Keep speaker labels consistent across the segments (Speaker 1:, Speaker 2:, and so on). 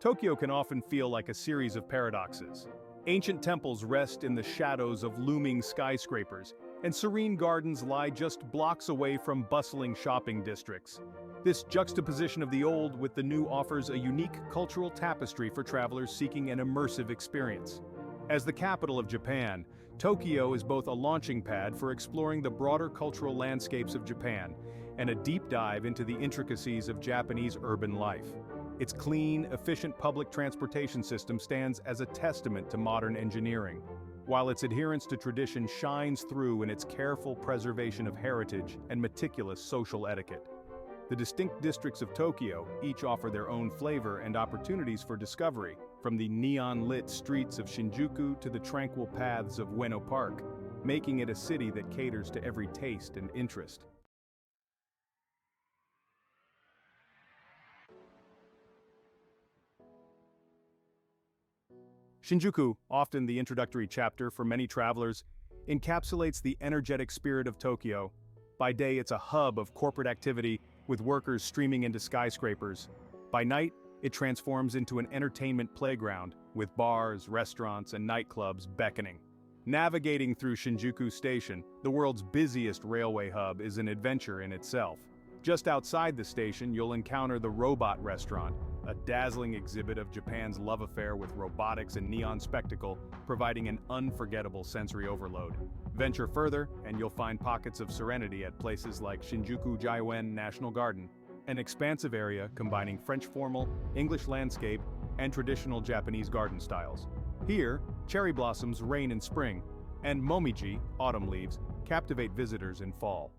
Speaker 1: Tokyo can often feel like a series of paradoxes. Ancient temples rest in the shadows of looming skyscrapers, and serene gardens lie just blocks away from bustling shopping districts. This juxtaposition of the old with the new offers a unique cultural tapestry for travelers seeking an immersive experience. As the capital of Japan, Tokyo is both a launching pad for exploring the broader cultural landscapes of Japan and a deep dive into the intricacies of Japanese urban life. Its clean, efficient public transportation system stands as a testament to modern engineering, while its adherence to tradition shines through in its careful preservation of heritage and meticulous social etiquette. The distinct districts of Tokyo each offer their own flavor and opportunities for discovery, from the neon-lit streets of Shinjuku to the tranquil paths of Ueno Park, making it a city that caters to every taste and interest. Shinjuku, often the introductory chapter for many travelers, encapsulates the energetic spirit of Tokyo. By day, it's a hub of corporate activity, with workers streaming into skyscrapers. By night, it transforms into an entertainment playground, with bars, restaurants, and nightclubs beckoning. Navigating through Shinjuku Station, the world's busiest railway hub, is an adventure in itself. Just outside the station, you'll encounter the Robot Restaurant, a dazzling exhibit of Japan's love affair with robotics and neon spectacle, providing an unforgettable sensory overload. Venture further, and you'll find pockets of serenity at places like Shinjuku Jaiwen National Garden, an expansive area combining French formal, English landscape, and traditional Japanese garden styles. Here, cherry blossoms reign in spring, and momiji, autumn leaves, captivate visitors in fall.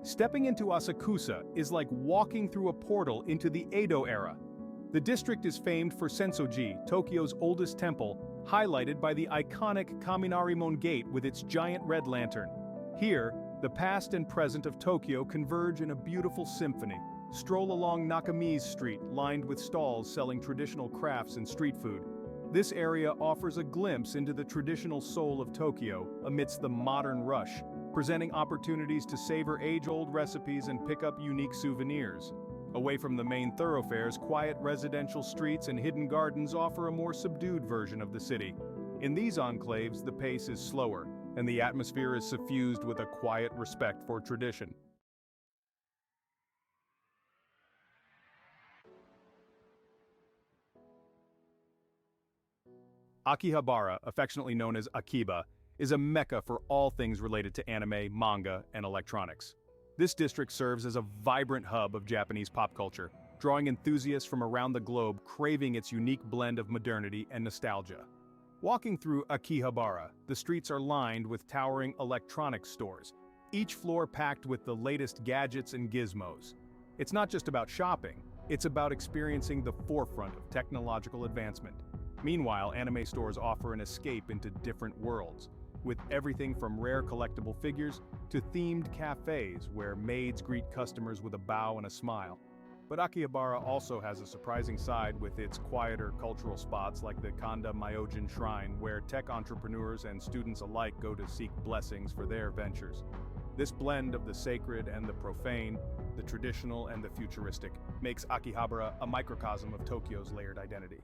Speaker 1: Stepping into Asakusa is like walking through a portal into the Edo era. The district is famed for Sensoji, Tokyo's oldest temple, highlighted by the iconic Kaminarimon Gate with its giant red lantern. Here, the past and present of Tokyo converge in a beautiful symphony. Stroll along Nakami's Street, lined with stalls selling traditional crafts and street food. This area offers a glimpse into the traditional soul of Tokyo amidst the modern rush, presenting opportunities to savor age-old recipes and pick up unique souvenirs. Away from the main thoroughfares, quiet residential streets and hidden gardens offer a more subdued version of the city. In these enclaves, the pace is slower, and the atmosphere is suffused with a quiet respect for tradition. Akihabara, affectionately known as Akiba, is a mecca for all things related to anime, manga, and electronics. This district serves as a vibrant hub of Japanese pop culture, drawing enthusiasts from around the globe craving its unique blend of modernity and nostalgia. Walking through Akihabara, the streets are lined with towering electronics stores, each floor packed with the latest gadgets and gizmos. It's not just about shopping, it's about experiencing the forefront of technological advancement. Meanwhile, anime stores offer an escape into different worlds, with everything from rare collectible figures to themed cafes where maids greet customers with a bow and a smile. But Akihabara also has a surprising side with its quieter cultural spots like the Kanda Myojin Shrine, where tech entrepreneurs and students alike go to seek blessings for their ventures. This blend of the sacred and the profane, the traditional and the futuristic, makes Akihabara a microcosm of Tokyo's layered identity.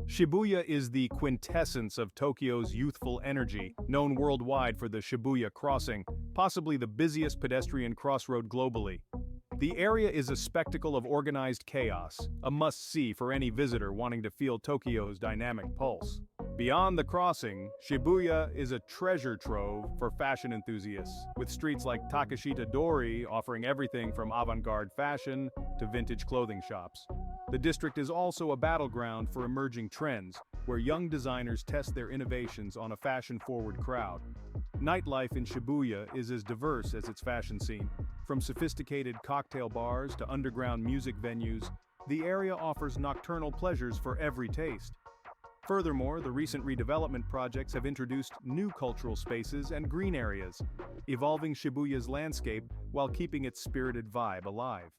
Speaker 1: Shibuya is the quintessence of Tokyo's youthful energy, known worldwide for the Shibuya Crossing, possibly the busiest pedestrian crossroad globally. The area is a spectacle of organized chaos, a must-see for any visitor wanting to feel Tokyo's dynamic pulse. Beyond the crossing, Shibuya is a treasure trove for fashion enthusiasts, with streets like Takeshita Dori offering everything from avant-garde fashion to vintage clothing shops. The district is also a battleground for emerging trends, where young designers test their innovations on a fashion-forward crowd. Nightlife in Shibuya is as diverse as its fashion scene. From sophisticated cocktail bars to underground music venues, the area offers nocturnal pleasures for every taste. Furthermore, the recent redevelopment projects have introduced new cultural spaces and green areas, evolving Shibuya's landscape while keeping its spirited vibe alive.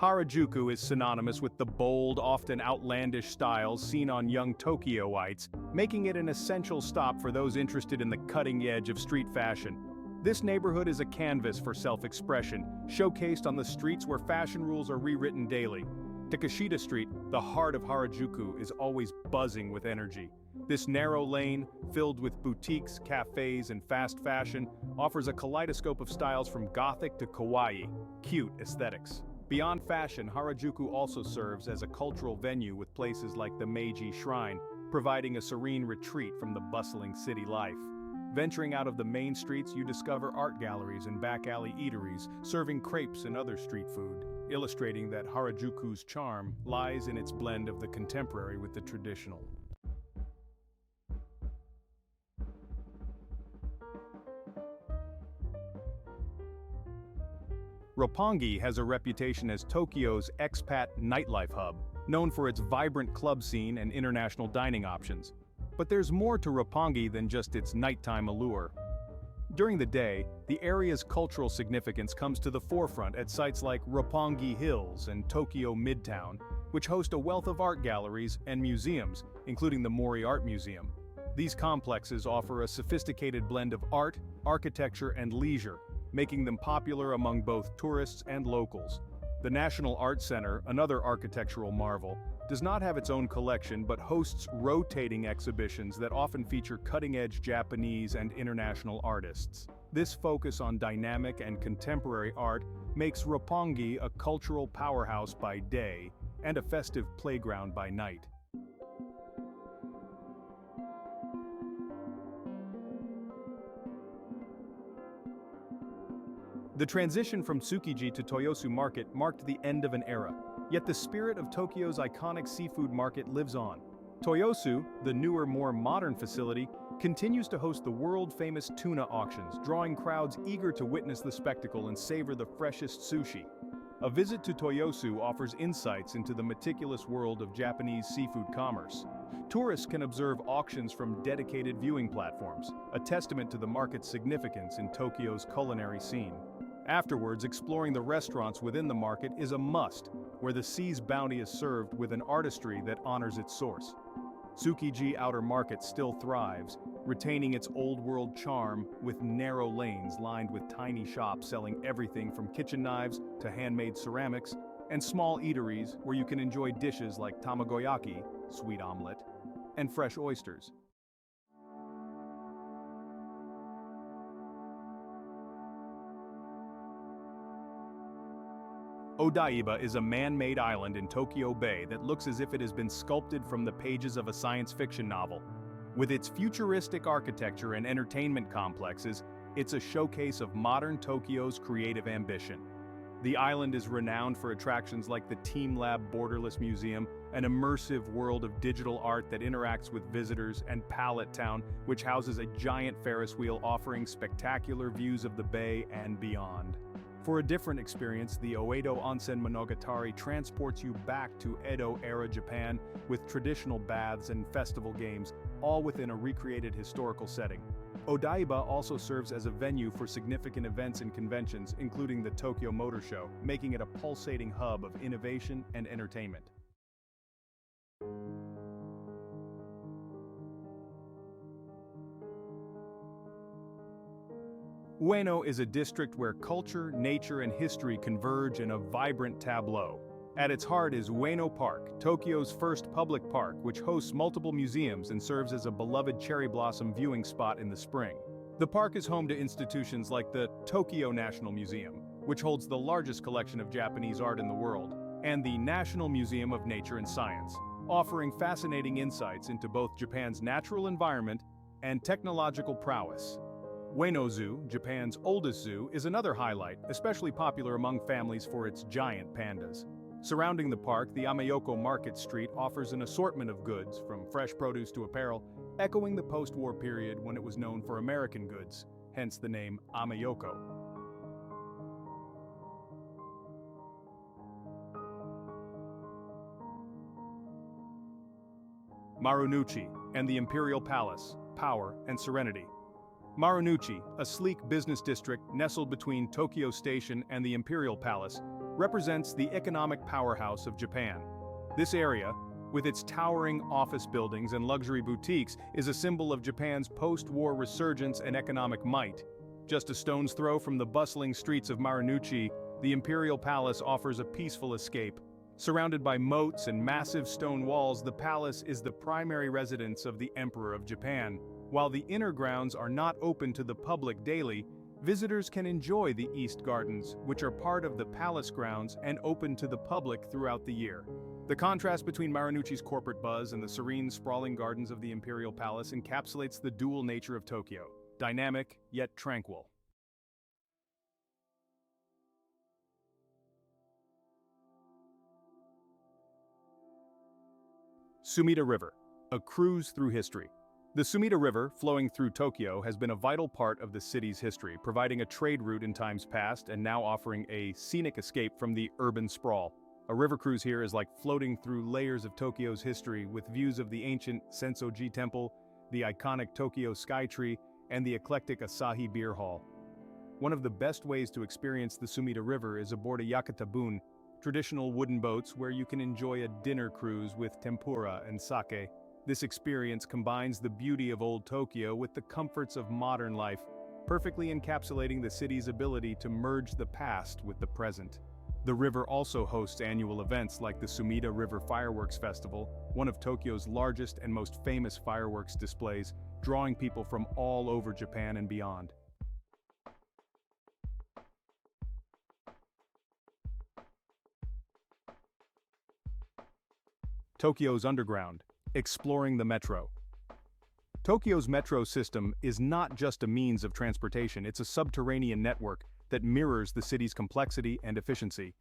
Speaker 1: Harajuku is synonymous with the bold, often outlandish styles seen on young Tokyoites, making it an essential stop for those interested in the cutting edge of street fashion. This neighborhood is a canvas for self-expression, showcased on the streets where fashion rules are rewritten daily. Takashita Street, the heart of Harajuku, is always buzzing with energy. This narrow lane, filled with boutiques, cafes, and fast fashion, offers a kaleidoscope of styles from gothic to kawaii, cute aesthetics. Beyond fashion, Harajuku also serves as a cultural venue with places like the Meiji Shrine, providing a serene retreat from the bustling city life. Venturing out of the main streets, you discover art galleries and back-alley eateries, serving crepes and other street food, illustrating that Harajuku's charm lies in its blend of the contemporary with the traditional. Roppongi has a reputation as Tokyo's expat nightlife hub, known for its vibrant club scene and international dining options. But there's more to Roppongi than just its nighttime allure. During the day, the area's cultural significance comes to the forefront at sites like Roppongi Hills and Tokyo Midtown, which host a wealth of art galleries and museums, including the Mori Art Museum. These complexes offer a sophisticated blend of art, architecture, and leisure, making them popular among both tourists and locals. The National Art Center, another architectural marvel, does not have its own collection but hosts rotating exhibitions that often feature cutting-edge Japanese and international artists. This focus on dynamic and contemporary art makes Roppongi a cultural powerhouse by day and a festive playground by night. The transition from Tsukiji to Toyosu Market marked the end of an era, yet the spirit of Tokyo's iconic seafood market lives on. Toyosu, the newer, more modern facility, continues to host the world-famous tuna auctions, drawing crowds eager to witness the spectacle and savor the freshest sushi. A visit to Toyosu offers insights into the meticulous world of Japanese seafood commerce. Tourists can observe auctions from dedicated viewing platforms, a testament to the market's significance in Tokyo's culinary scene. Afterwards, exploring the restaurants within the market is a must, where the sea's bounty is served with an artistry that honors its source. Tsukiji Outer Market still thrives, retaining its old-world charm with narrow lanes lined with tiny shops selling everything from kitchen knives to handmade ceramics, and small eateries where you can enjoy dishes like tamagoyaki, sweet omelet, and fresh oysters. Odaiba is a man-made island in Tokyo Bay that looks as if it has been sculpted from the pages of a science fiction novel. With its futuristic architecture and entertainment complexes, it's a showcase of modern Tokyo's creative ambition. The island is renowned for attractions like the Team Lab Borderless Museum, an immersive world of digital art that interacts with visitors, and Pallet Town, which houses a giant Ferris wheel offering spectacular views of the bay and beyond. For a different experience, the Oedo Onsen Monogatari transports you back to Edo-era Japan with traditional baths and festival games, all within a recreated historical setting. Odaiba also serves as a venue for significant events and conventions, including the Tokyo Motor Show, making it a pulsating hub of innovation and entertainment. Ueno is a district where culture, nature, and history converge in a vibrant tableau. At its heart is Ueno Park, Tokyo's first public park, which hosts multiple museums and serves as a beloved cherry blossom viewing spot in the spring. The park is home to institutions like the Tokyo National Museum, which holds the largest collection of Japanese art in the world, and the National Museum of Nature and Science, offering fascinating insights into both Japan's natural environment and technological prowess. Ueno Zoo, Japan's oldest zoo, is another highlight, especially popular among families for its giant pandas. Surrounding the park, the Amayoko Market Street offers an assortment of goods, from fresh produce to apparel, echoing the post-war period when it was known for American goods, hence the name Amayoko. Marunouchi and the Imperial Palace, Power and Serenity. Marunouchi, a sleek business district nestled between Tokyo Station and the Imperial Palace, represents the economic powerhouse of Japan. This area, with its towering office buildings and luxury boutiques, is a symbol of Japan's post-war resurgence and economic might. Just a stone's throw from the bustling streets of Marunouchi, the Imperial Palace offers a peaceful escape. Surrounded by moats and massive stone walls, the palace is the primary residence of the Emperor of Japan. While the inner grounds are not open to the public daily, visitors can enjoy the East Gardens, which are part of the palace grounds and open to the public throughout the year. The contrast between Marunouchi's corporate buzz and the serene, sprawling gardens of the Imperial Palace encapsulates the dual nature of Tokyo, dynamic yet tranquil. Sumida River, a cruise through history. The Sumida River, flowing through Tokyo, has been a vital part of the city's history, providing a trade route in times past and now offering a scenic escape from the urban sprawl. A river cruise here is like floating through layers of Tokyo's history with views of the ancient Sensoji Temple, the iconic Tokyo Skytree, and the eclectic Asahi Beer Hall. One of the best ways to experience the Sumida River is aboard a yakitabun, traditional wooden boats where you can enjoy a dinner cruise with tempura and sake. This experience combines the beauty of old Tokyo with the comforts of modern life, perfectly encapsulating the city's ability to merge the past with the present. The river also hosts annual events like the Sumida River Fireworks Festival, one of Tokyo's largest and most famous fireworks displays, drawing people from all over Japan and beyond. Tokyo's Underground, exploring the metro. Tokyo's metro system is not just a means of transportation, it's a subterranean network that mirrors the city's complexity and efficiency.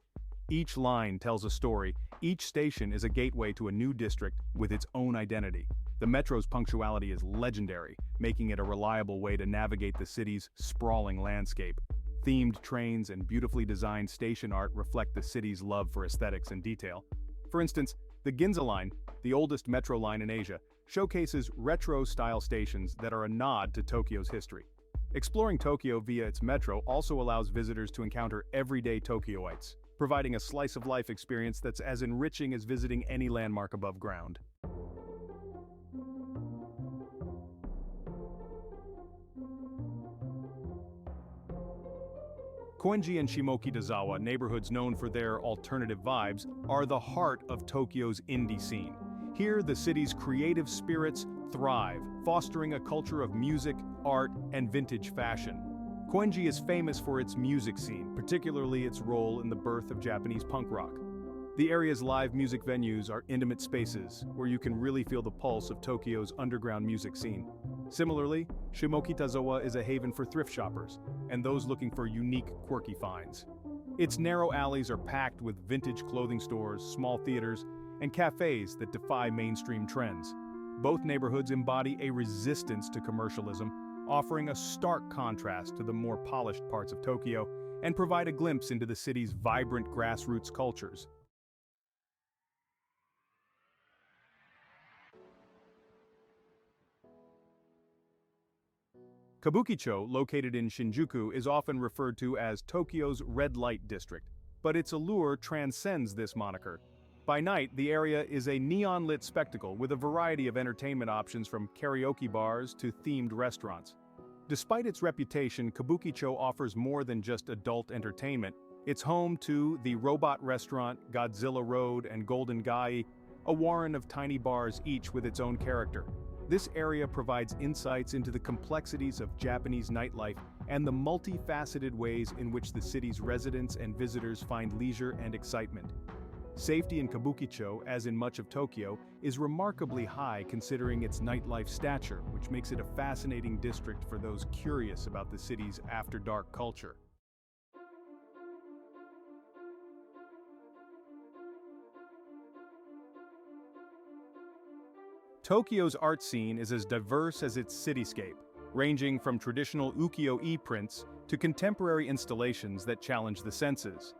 Speaker 1: Each line tells a story, each station is a gateway to a new district with its own identity. The metro's punctuality is legendary, making it a reliable way to navigate the city's sprawling landscape. Themed trains and beautifully designed station art reflect the city's love for aesthetics and detail. For instance, the Ginza Line, the oldest metro line in Asia, showcases retro-style stations that are a nod to Tokyo's history. Exploring Tokyo via its metro also allows visitors to encounter everyday Tokyoites, providing a slice-of-life experience that's as enriching as visiting any landmark above ground. Koenji and Shimokitazawa, neighborhoods known for their alternative vibes, are the heart of Tokyo's indie scene. Here, the city's creative spirits thrive, fostering a culture of music, art, and vintage fashion. Koenji is famous for its music scene, particularly its role in the birth of Japanese punk rock. The area's live music venues are intimate spaces where you can really feel the pulse of Tokyo's underground music scene. Similarly, Shimokitazawa is a haven for thrift shoppers and those looking for unique, quirky finds. Its narrow alleys are packed with vintage clothing stores, small theaters, and cafes that defy mainstream trends. Both neighborhoods embody a resistance to commercialism, offering a stark contrast to the more polished parts of Tokyo and provide a glimpse into the city's vibrant grassroots cultures. Kabukicho, located in Shinjuku, is often referred to as Tokyo's red light district, but its allure transcends this moniker. By night, the area is a neon-lit spectacle with a variety of entertainment options from karaoke bars to themed restaurants. Despite its reputation, Kabukicho offers more than just adult entertainment. It's home to the Robot Restaurant, Godzilla Road, and Golden Gai, a warren of tiny bars each with its own character. This area provides insights into the complexities of Japanese nightlife and the multifaceted ways in which the city's residents and visitors find leisure and excitement. Safety in Kabukicho, as in much of Tokyo, is remarkably high considering its nightlife stature, which makes it a fascinating district for those curious about the city's after-dark culture. Tokyo's art scene is as diverse as its cityscape, ranging from traditional ukiyo-e prints to contemporary installations that challenge the senses.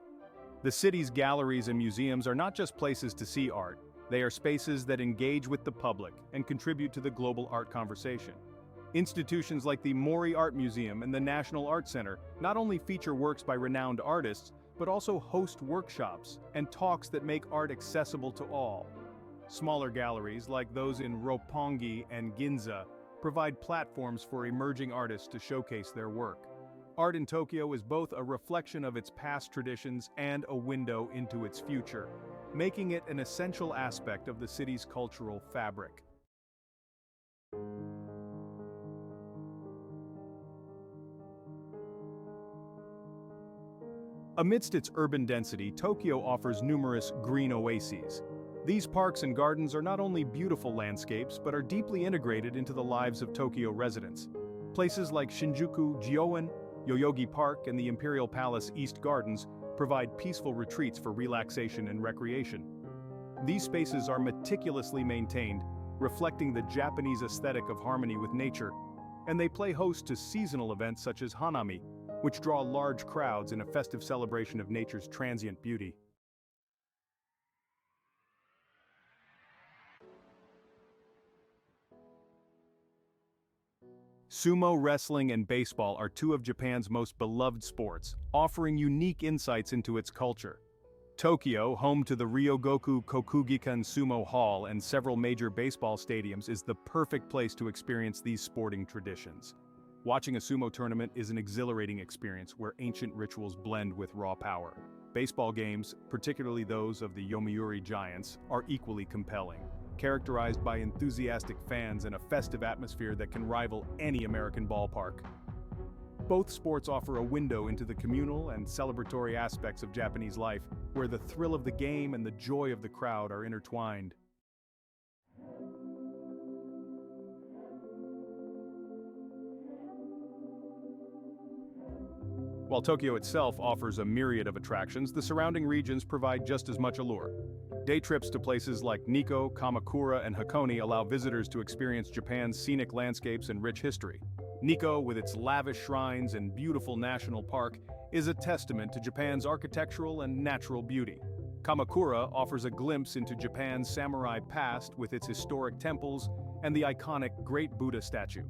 Speaker 1: The city's galleries and museums are not just places to see art, they are spaces that engage with the public and contribute to the global art conversation. Institutions like the Mori Art Museum and the National Art Center not only feature works by renowned artists, but also host workshops and talks that make art accessible to all. Smaller galleries, like those in Roppongi and Ginza, provide platforms for emerging artists to showcase their work. Art in Tokyo is both a reflection of its past traditions and a window into its future, making it an essential aspect of the city's cultural fabric. Amidst its urban density, Tokyo offers numerous green oases. These parks and gardens are not only beautiful landscapes, but are deeply integrated into the lives of Tokyo residents. Places like Shinjuku Gyoen, Yoyogi Park, and the Imperial Palace East Gardens provide peaceful retreats for relaxation and recreation. These spaces are meticulously maintained, reflecting the Japanese aesthetic of harmony with nature, and they play host to seasonal events such as Hanami, which draw large crowds in a festive celebration of nature's transient beauty. Sumo wrestling and baseball are two of Japan's most beloved sports, offering unique insights into its culture. Tokyo, home to the Ryogoku Kokugikan Sumo Hall and several major baseball stadiums, is the perfect place to experience these sporting traditions. Watching a sumo tournament is an exhilarating experience where ancient rituals blend with raw power. Baseball games, particularly those of the Yomiuri Giants, are equally compelling, characterized by enthusiastic fans and a festive atmosphere that can rival any American ballpark. Both sports offer a window into the communal and celebratory aspects of Japanese life, where the thrill of the game and the joy of the crowd are intertwined. While Tokyo itself offers a myriad of attractions, the surrounding regions provide just as much allure. Day trips to places like Nikko, Kamakura, and Hakone allow visitors to experience Japan's scenic landscapes and rich history. Nikko, with its lavish shrines and beautiful national park, is a testament to Japan's architectural and natural beauty. Kamakura offers a glimpse into Japan's samurai past with its historic temples and the iconic Great Buddha statue.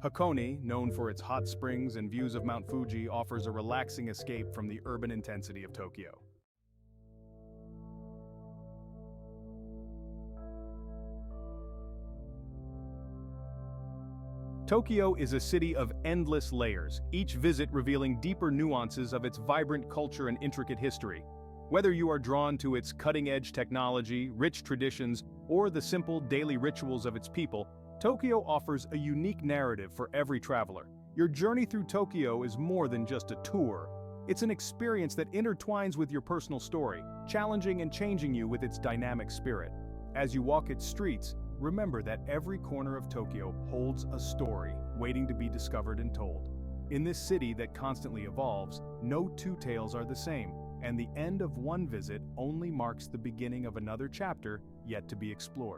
Speaker 1: Hakone, known for its hot springs and views of Mount Fuji, offers a relaxing escape from the urban intensity of Tokyo. Tokyo is a city of endless layers, each visit revealing deeper nuances of its vibrant culture and intricate history. Whether you are drawn to its cutting-edge technology, rich traditions, or the simple daily rituals of its people, Tokyo offers a unique narrative for every traveler. Your journey through Tokyo is more than just a tour. It's an experience that intertwines with your personal story, challenging and changing you with its dynamic spirit. As you walk its streets, remember that every corner of Tokyo holds a story waiting to be discovered and told. In this city that constantly evolves, no two tales are the same, and the end of one visit only marks the beginning of another chapter yet to be explored.